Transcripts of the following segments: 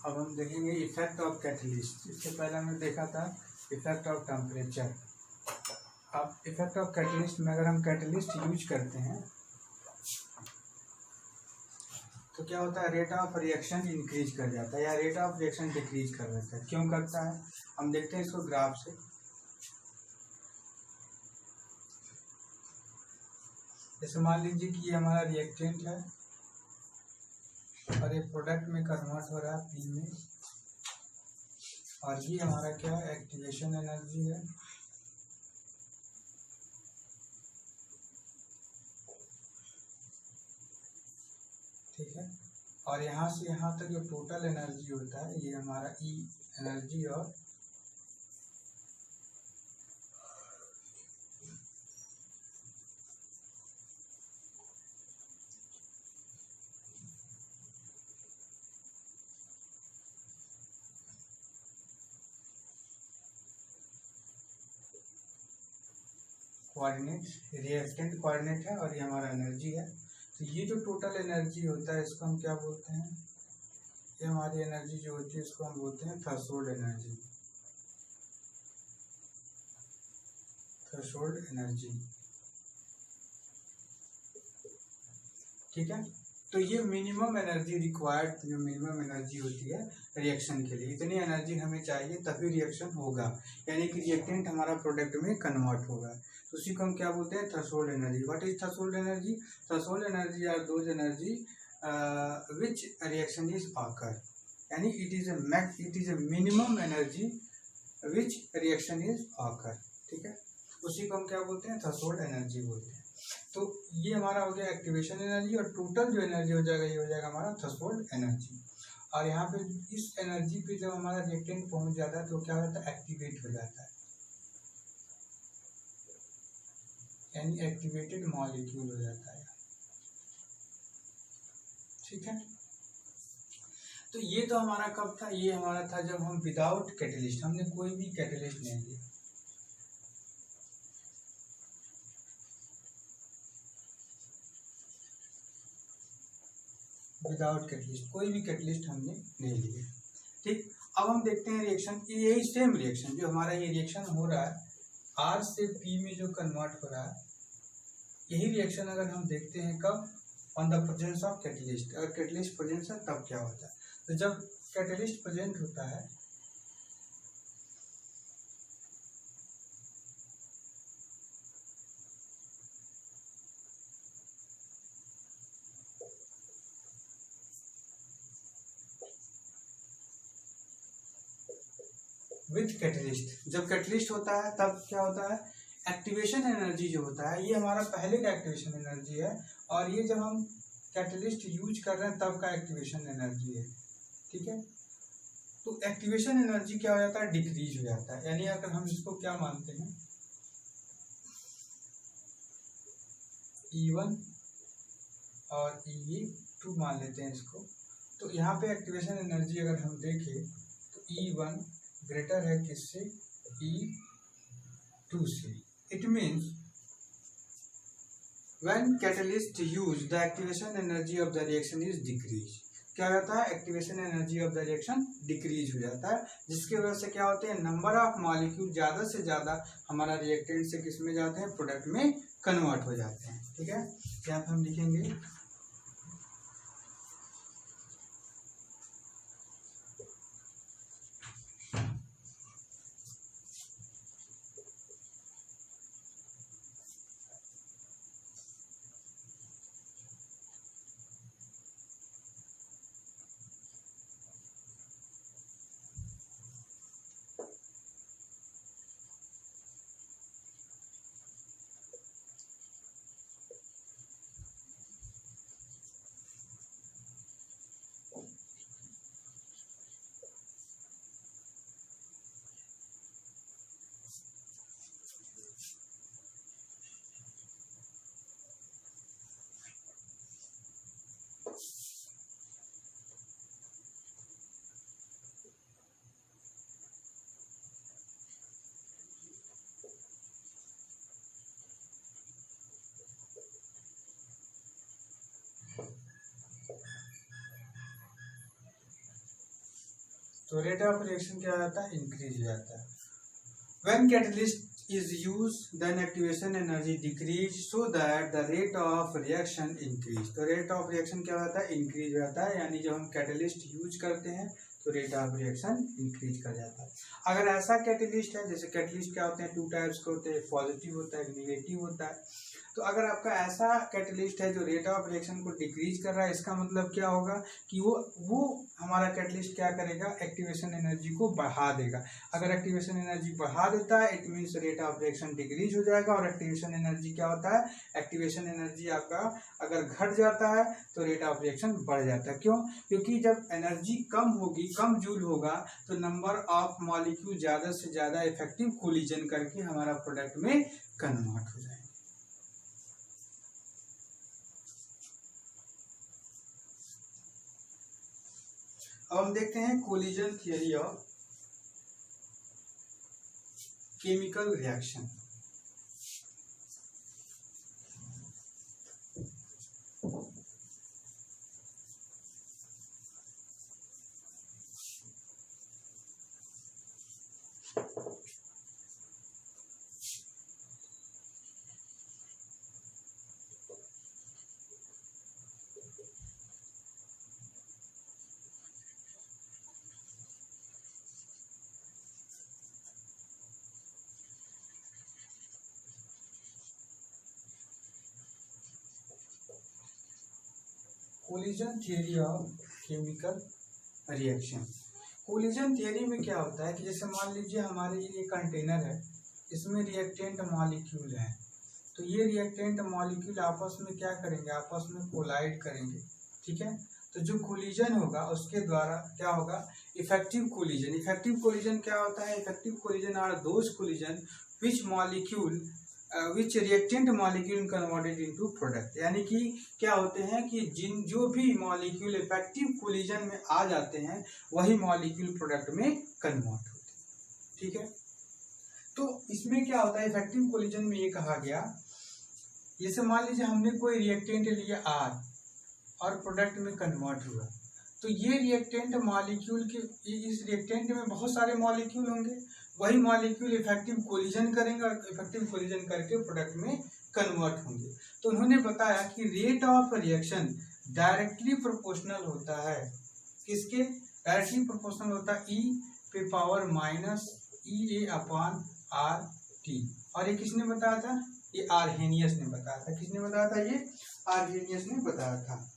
अब हम देखेंगे इफेक्ट ऑफ कैटलिस्ट। इससे पहले हमने देखा था इफेक्ट ऑफ टेम्परेचर। अब इफेक्ट ऑफ कैटलिस्ट में अगर हम कैटलिस्ट यूज करते हैं तो क्या होता है, रेट ऑफ रिएक्शन इंक्रीज कर जाता है या रेट ऑफ रिएक्शन डिक्रीज कर देता है। क्यों करता है हम देखते हैं इसको ग्राफ से। जैसे मान लीजिए कि ये हमारा रिएक्टेंट है और ये प्रोडक्ट में कन्वर्ट हो रहा है पी में, और ये हमारा क्या है, एक्टिवेशन एनर्जी है। ठीक है, और यहाँ से यहाँ तक जो टोटल एनर्जी होता है ये हमारा ई एनर्जी और कोऑर्डिनेट, रिएक्टेंट कोऑर्डिनेट है और ये हमारा एनर्जी है। तो ये जो टोटल एनर्जी होता है इसको हम क्या बोलते हैं, ये हमारी एनर्जी जो होती है इसको हम बोलते हैं थ्रेशोल्ड एनर्जी। थ्रेशोल्ड एनर्जी, ठीक है। तो ये मिनिमम एनर्जी रिक्वायर्ड, जो मिनिमम एनर्जी होती है रिएक्शन के लिए, इतनी एनर्जी हमें चाहिए तभी रिएक्शन होगा, यानी कि रिएक्टेंट हमारा प्रोडक्ट में कन्वर्ट होगा। तो उसी को हम क्या बोलते हैं, threshold energy. What is threshold energy? Threshold energy are those energy which reaction is occur, यानी it is a minimum energy which reaction is occur. ठीक है, उसी को हम क्या बोलते हैं, थ्रेशोल्ड एनर्जी बोलते हैं। तो ये हमारा हो गया एक्टिवेशन एनर्जी, और टोटल जो एनर्जी हो जाएगा ये हो जाएगा हमारा थ्रेशोल्ड एनर्जी। और यहाँ पे इस एनर्जी पे जब हमारा रिएक्टेंट पहुंच जाता है तो क्या होता है, एक्टिवेट हो जाता है, यानी एक्टिवेटेड मॉलिक्यूल हो जाता है। ठीक है, तो ये तो हमारा कब था, ये हमारा था जब हम विदाउट कैटलिस्ट, हमने कोई भी कैटलिस्ट नहीं लिया। विदाउट कैटलिस्ट, कोई भी कैटलिस्ट हमने नहीं लिया। ठीक, अब हम देखते हैं रिएक्शन, यही सेम रिएक्शन जो हमारा ये रिएक्शन हो रहा है आर से पी में जो कन्वर्ट हो रहा है, यही रिएक्शन अगर हम देखते हैं कब, on the presence of catalyst. अगर कैटलिस्ट प्रेजेंस है तब क्या होता है, तो जब कैटलिस्ट प्रेजेंट होता है विथ कैटलिस्ट, जब कैटलिस्ट होता है तब क्या होता है, एक्टिवेशन एनर्जी जो होता है ये हमारा पहले का एक्टिवेशन एनर्जी है, और ये जब हम कैटलिस्ट यूज कर रहे हैं तब का एक्टिवेशन एनर्जी है। ठीक है, तो एक्टिवेशन एनर्जी क्या हो जाता है, डिक्रीज हो जाता है। यानी अगर हम इसको क्या मानते हैं, E1 और E2 मान लेते हैं इसको, तो यहाँ पे एक्टिवेशन एनर्जी अगर हम देखें तो E1 ग्रेटर है किससे, E2 से। It means when catalyst use the activation energy of the reaction is decrease. क्या होता है, activation energy of the reaction decrease हो जाता है, जिसकी वजह से क्या होते हैं, नंबर ऑफ मॉलिक्यूल ज्यादा से ज्यादा हमारा रिएक्टेंट से किस में जाते हैं, प्रोडक्ट में कन्वर्ट हो जाते हैं। ठीक है, यहाँ पे हम लिखेंगे तो रेट ऑफ रिएक्शन क्या हो जाता है, इंक्रीज हो जाता है। When catalyst is used then activation energy decrease so that the rate of reaction increase। तो रेट ऑफ रिएक्शन क्या होता है, इंक्रीज हो जाता है, यानी जब हम कैटलिस्ट यूज करते हैं तो रेट ऑफ रिएक्शन इंक्रीज कर जाता है। अगर ऐसा कैटलिस्ट है, जैसे कैटलिस्ट क्या होते हैं, टू टाइप्स के होते हैं, पॉजिटिव होता है, निगेटिव होता है। तो अगर आपका ऐसा कैटलिस्ट है जो रेट ऑफ रिएक्शन को डिक्रीज कर रहा है, इसका मतलब क्या होगा कि वो हमारा कैटलिस्ट क्या करेगा, एक्टिवेशन एनर्जी को बढ़ा देगा। अगर एक्टिवेशन एनर्जी बढ़ा देता है it means rate of reaction decrease हो जाएगा। और एक्टिवेशन एनर्जी क्या होता है, एक्टिवेशन एनर्जी आपका अगर घट जाता है तो रेट ऑफ रिएक्शन बढ़ जाता है। क्यों? क्योंकि जब एनर्जी कम होगी, कम जूल होगा, तो नंबर ऑफ मॉलिक्यूल ज़्यादा से ज़्यादा इफेक्टिव कोलिजन करके हमारा प्रोडक्ट में कन्वर्ट हो जाएगा। अब हम देखते हैं collision theory of chemical reaction. Collision theory of chemical reaction. Collision theory में क्या होता है कि जैसे मान लीजिए हमारे ये कंटेनर है, इसमें रिएक्टेंट मॉलिक्यूल है, तो ये रिएक्टेंट मॉलिक्यूल आपस में क्या करेंगे, आपस में कोलाइड करेंगे। ठीक है, तो जो कोलिजन होगा उसके द्वारा क्या होगा, इफेक्टिव कोलिजन। इफेक्टिव कोलिजन क्या होता है, effective collision are those collision which molecule which reactant molecule converted into product. यानी कि क्या होते हैं कि जो भी मॉलिक्यूल इफेक्टिव कोलिजन में आ जाते हैं वही मॉलिक्यूल प्रोडक्ट में कन्वर्ट होते हैं। ठीक है, तो इसमें क्या होता है, इफेक्टिव कोलिजन में ये कहा गया, जैसे मान लीजिए हमने कोई रिएक्टेंट लिया आर और प्रोडक्ट में कन्वर्ट हुआ, तो ये रिएक्टेंट मॉलिक्यूल के, इस रिएक्टेंट में बहुत सारे मॉलिक्यूल होंगे, वही मॉलिक्यूल इफेक्टिव कोलिजन करेंगे और इफेक्टिव कोलिजन करके प्रोडक्ट में कन्वर्ट होंगे। तो उन्होंने बताया कि rate of reaction directly proportional होता है, किसके, डायरेक्टली प्रोपोर्शनल होता है ई पे power minus E A upon R T. और ये किसने बताया था, ये आर्हेनियस ने बताया था। किसने बताया था, ये आर्हेनियस ने बताया था।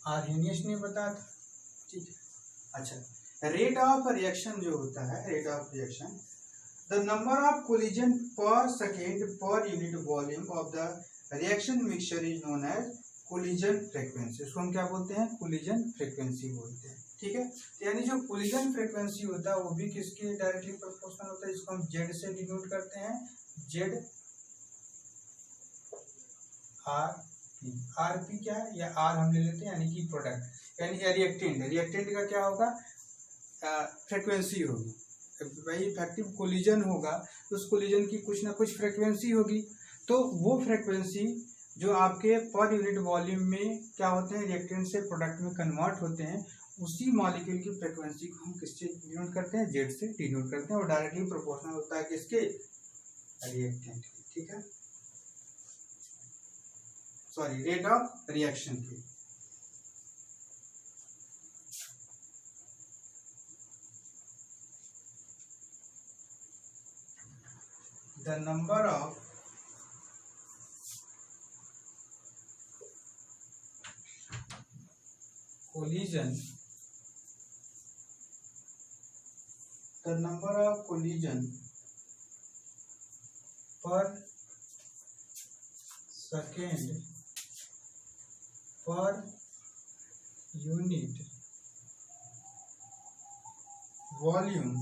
आर्हेनियस ने बताया था। ठीक है, अच्छा, रेट ऑफ रिएक्शन जो होता है, rate of reaction the number of collision per second per unit volume of the reaction mixture is known as collision frequency. उसको हम क्या बोलते हैं, कोलिजन फ्रीक्वेंसी बोलते हैं। ठीक है, तो यानी जो कोलिजन फ्रीक्वेंसी होता है वो भी किसके डायरेक्टली प्रोपोर्शनल होता है, इसको हम जेड से डिनोट करते हैं, Z R P. R P क्या है, या आर हम ले लेते हैं, यानी कि प्रोडक्ट, यानी रिएक्टेंट। रिएक्टेंट का क्या होगा, फ्रीक्वेंसी होगी। भाई इफेक्टिव कोलिजन होगा तो उस कोलिजन की कुछ ना कुछ फ्रीक्वेंसी होगी, तो वो फ्रीक्वेंसी जो आपके पर यूनिट वॉल्यूम में क्या होते हैं, रिएक्टेंट से प्रोडक्ट में कन्वर्ट होते हैं, उसी मॉलिक्यूल की फ्रीक्वेंसी को हम किससे डिनोट करते हैं, जेड से डिनोट करते हैं, और डायरेक्टली प्रोपोर्शनल होता है किसके, रिएक्टेंट। ठीक है, सॉरी, रेट ऑफ रिएक्शन की। The number of collision, the number of collision per second per unit volume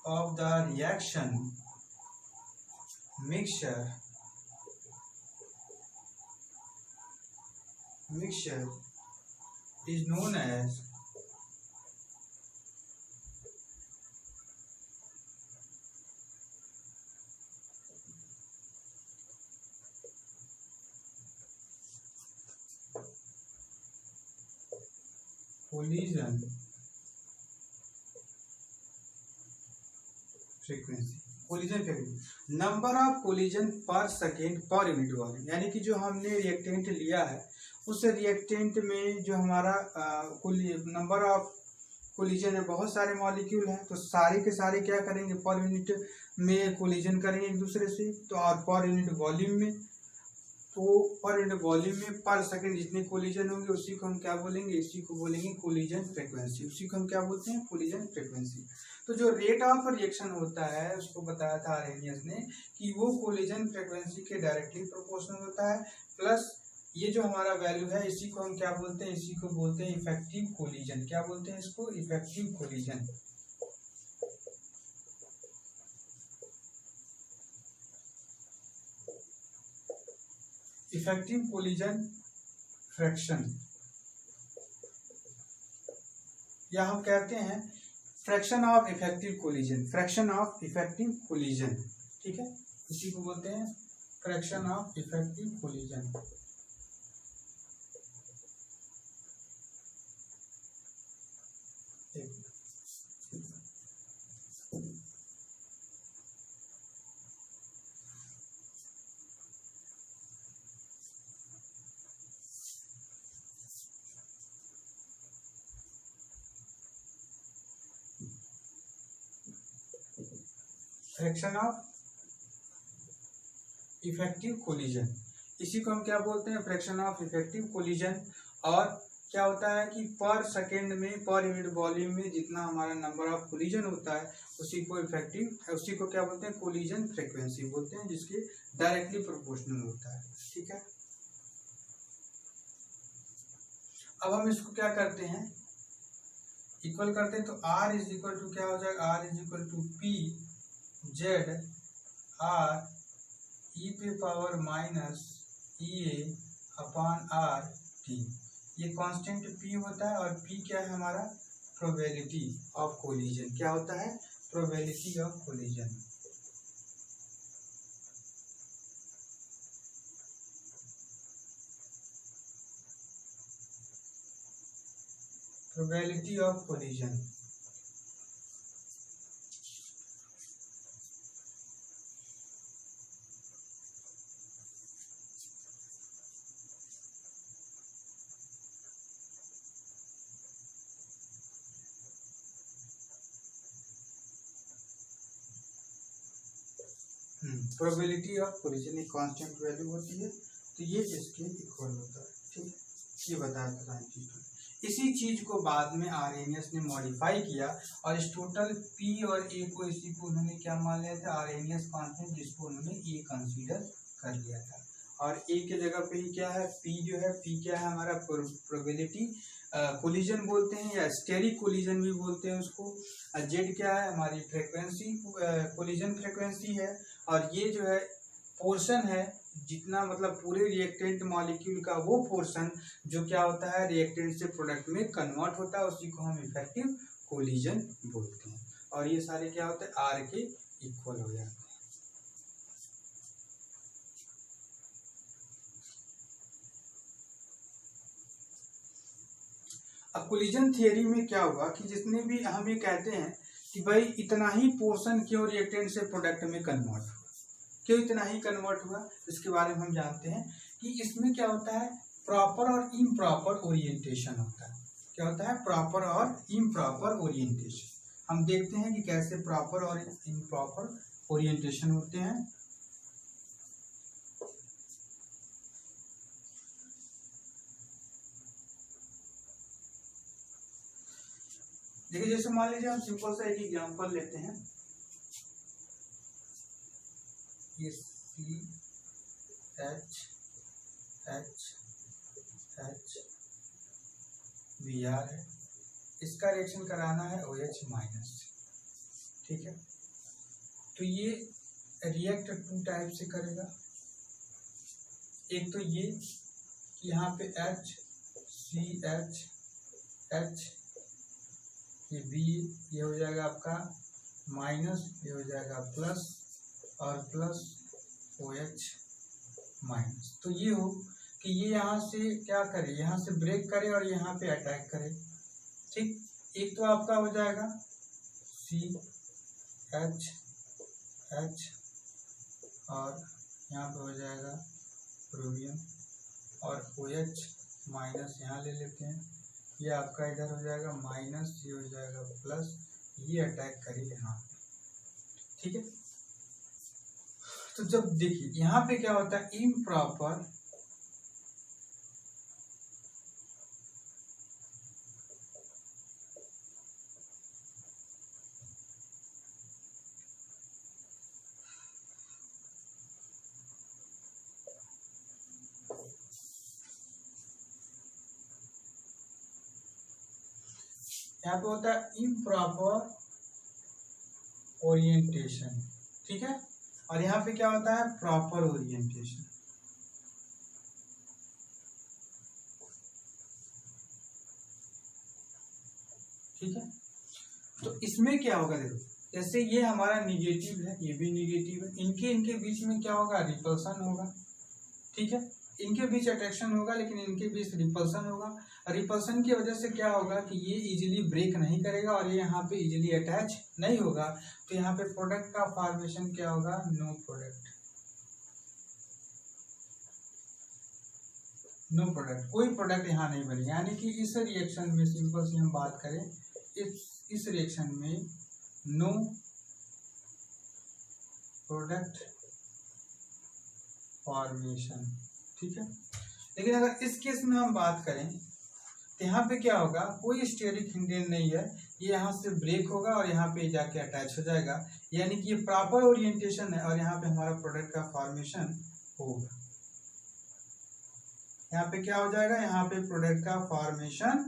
of the reaction mixture is known as collision frequency, collision frequency, number of collision per second per unit volume, यानी कि जो हमने reactant लिया है उस reactant में जो हमारा नंबर ऑफ कोलिजन है, बहुत सारे मॉलिक्यूल हैं, तो सारे के सारे क्या करेंगे, पर यूनिट में कोलिजन करेंगे एक दूसरे से, तो और पर यूनिट वॉल्यूम में, तो पर यूनिट वॉल्यूम में पर सेकंड जितने कोलिजन होंगे उसी को हम क्या बोलेंगे, इसी को बोलेंगे कोलिजन फ्रीक्वेंसी, उसी को हम क्या बोलते हैं, कोलिजन फ्रीक्वेंसी। तो जो रेट ऑफ रिएक्शन होता है उसको बताया था आर्हेनियस ने कि वो कोलिजन फ्रीक्वेंसी के डायरेक्टली प्रोपोर्शनल होता है, प्लस ये जो हमारा वैल्यू है इसी को हम क्या बोलते हैं, इसी को बोलते हैं इफेक्टिव कोलिजन। क्या बोलते हैं इसको, effective collision. Effective collision fraction, या हम कहते हैं fraction of effective collision, fraction of effective collision, ठीक है, इसी को बोलते हैं fraction of effective collision. Fraction of effective collision, इसी को हम क्या बोलते हैं, फ्रैक्शन ऑफ इफेक्टिव कोलिजन। और क्या होता है कि पर सेकेंड में पर यूनिट वॉल्यूम में जितना हमारा नंबर ऑफ कोलिजन होता है उसी को इफेक्टिव, उसी को क्या बोलते हैं, कोलिजन फ्रीक्वेंसी बोलते हैं, जिसके डायरेक्टली प्रोपोर्शनल होता है, ठीक है। अब हम इसको क्या करते हैं, इक्वल करते हैं, तो R इज इक्वल टू क्या हो जाएगा, R is equal to P Z R E पे power minus E A upon R T. ये कांस्टेंट P होता है और P क्या है हमारा, प्रोबेबिलिटी ऑफ कोलिजन। क्या होता है, probability of collision. Probability of collision. Probability of collision एक कांस्टेंट वैल्यू होती है, तो ये इसके इक्वल होता है, ठीक है, ये बताया था साइंटिस्ट। इसी चीज को बाद में आर्हेनियस ने मॉडिफाई किया और इस टोटल P और A को, इसी को उन्होंने क्या मान लिया था, आर्हेनियस कांस्टेंट, जिसको उन्होंने A कंसीडर कर लिया था। और A के जगह पे ही क्या है, P जो है, P क्या है हमारा, प्रोबेबिलिटी कोलिजन बोलते हैं या स्टेरिक कोलिजन भी बोलते हैं उसको। जेड क्या है, हमारी फ्रीक्वेंसी, कोलिजन फ्रीक्वेंसी है। और ये जो है पोर्शन है, जितना मतलब पूरे रिएक्टेंट मॉलिक्यूल का वो पोर्शन जो क्या होता है, रिएक्टेंट से प्रोडक्ट में कन्वर्ट होता है, उसी को हम इफेक्टिव कोलिजन बोलते हैं। और ये सारे क्या होते हैं, आर के इक्वल हो जाते हैं। अब कोलिजन थियरी में क्या हुआ कि जितने भी हम ये कहते हैं कि भाई इतना ही पोर्शन क्यों रिएक्टेंट से प्रोडक्ट में कन्वर्ट हुआ, क्यों इतना ही कन्वर्ट हुआ, इसके बारे में हम जानते हैं कि इसमें क्या होता है, प्रॉपर और इम्प्रॉपर ओरिएंटेशन होता है। क्या होता है, प्रॉपर और इम्प्रॉपर ओरिएंटेशन। हम देखते हैं कि कैसे प्रॉपर और इम्प्रॉपर ओरिएंटेशन होते हैं। देखिए, जैसे मान लीजिए हम सिंपल सा एक एग्जांपल लेते हैं, ये C H H H B R है, इसका रिएक्शन कराना है OH माइनस, ठीक है। तो ये रिएक्ट टू टाइप से करेगा। एक तो ये यहाँ पे H C H H, ये बी, ये हो जाएगा आपका माइनस, ये हो जाएगा प्लस, और प्लस OH माइनस। तो ये हो कि ये यहाँ से क्या करे, यहाँ से ब्रेक करे और यहाँ पे अटैक करे, ठीक, एक तो आपका हो जाएगा CH H और यहाँ पे हो जाएगा क्रोमियम और OH माइनस यहाँ ले लेते हैं, ये आपका इधर हो जाएगा माइनस, ये हो जाएगा प्लस, ये अटैक करेगा यहाँ पे, ठीक है। तो जब देखिए यहाँ पे क्या होता है, इम्प्रॉपर यहाँ पे होता है इम्प्रॉपर ओरिएंटेशन, ठीक है, और यहाँ पे क्या होता है, प्रॉपर ओरिएंटेशन। ठीक है, तो इसमें क्या होगा, देखो जैसे ये हमारा निगेटिव है, ये भी निगेटिव है, इनके बीच में क्या होगा, रिपल्सन होगा, ठीक है, इनके बीच अट्रैक्शन होगा लेकिन इनके बीच रिपल्सन होगा। रिपल्सन की वजह से क्या होगा कि ये इजीली ब्रेक नहीं करेगा और ये यहाँ पे इजीली अटैच नहीं होगा, तो यहाँ पे प्रोडक्ट का फॉर्मेशन क्या होगा, नो प्रोडक्ट, नो प्रोडक्ट, कोई प्रोडक्ट यहाँ नहीं बनेगा। यानी कि इस रिएक्शन में सिंपल सी हम बात करें, इस रिएक्शन में नो प्रोडक्ट फॉर्मेशन, ठीक है। लेकिन अगर इस केस में हम बात करें तो यहाँ पे क्या होगा, कोई स्टेरिक हिंडेन नहीं है, ये यहाँ से ब्रेक होगा और यहाँ पे जाके अटैच हो जाएगा, यानी कि ये प्रॉपर ओरिएंटेशन है और यहाँ पे हमारा प्रोडक्ट का फॉर्मेशन होगा। यहाँ पे क्या हो जाएगा, यहाँ पे प्रोडक्ट का फॉर्मेशन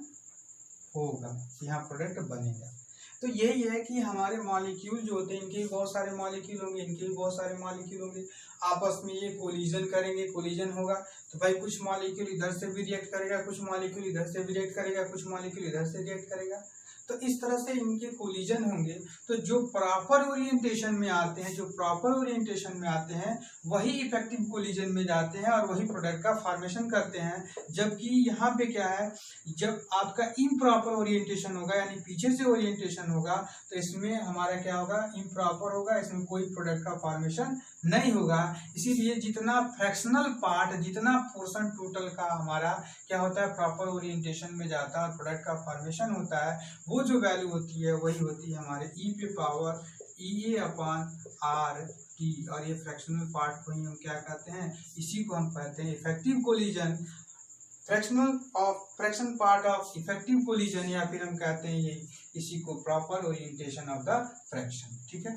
होगा, यहाँ प्रोडक्ट बनेगा। तो यही है कि हमारे मॉलिक्यूल जो होते हैं, इनके भी बहुत सारे मॉलिक्यूल होंगे, इनके भी बहुत सारे मॉलिक्यूल होंगे, आपस में ये कोलिजन करेंगे, कोलिजन होगा तो भाई कुछ मॉलिक्यूल इधर से भी रिएक्ट करेगा, कुछ मॉलिक्यूल इधर से भी रिएक्ट करेगा, कुछ मॉलिक्यूल इधर से रिएक्ट करेगा, तो इस तरह से इनके कोलिजन होंगे। तो जो प्रॉपर ओरिएंटेशन में आते हैं, जो प्रॉपर ओरिएंटेशन में आते हैं वही इफेक्टिव कोलिजन में जाते हैं और वही प्रोडक्ट का फॉर्मेशन करते हैं। जबकि यहाँ पे क्या है, जब आपका इम्प्रॉपर ओरिएंटेशन होगा यानी पीछे से ओरिएंटेशन होगा तो इसमें हमारा क्या होगा, इम्प्रॉपर होगा, इसमें कोई प्रोडक्ट का फॉर्मेशन नहीं होगा। इसीलिए जितना फ्रैक्शनल पार्ट, जितना पोर्शन टोटल का हमारा क्या होता है, प्रॉपर ओरिएंटेशन में जाता है और प्रोडक्ट का फॉर्मेशन होता है, वो जो वैल्यू होती है वही होती है हमारे ई पे पावर EA/RT, और ये फ्रैक्शनल पार्ट को ही हम क्या कहते हैं, इसी को हम कहते हैं effective collision, fraction part of effective collision, या फिर हम कहते हैं ये इसी को proper orientation of the fraction, ठीक है।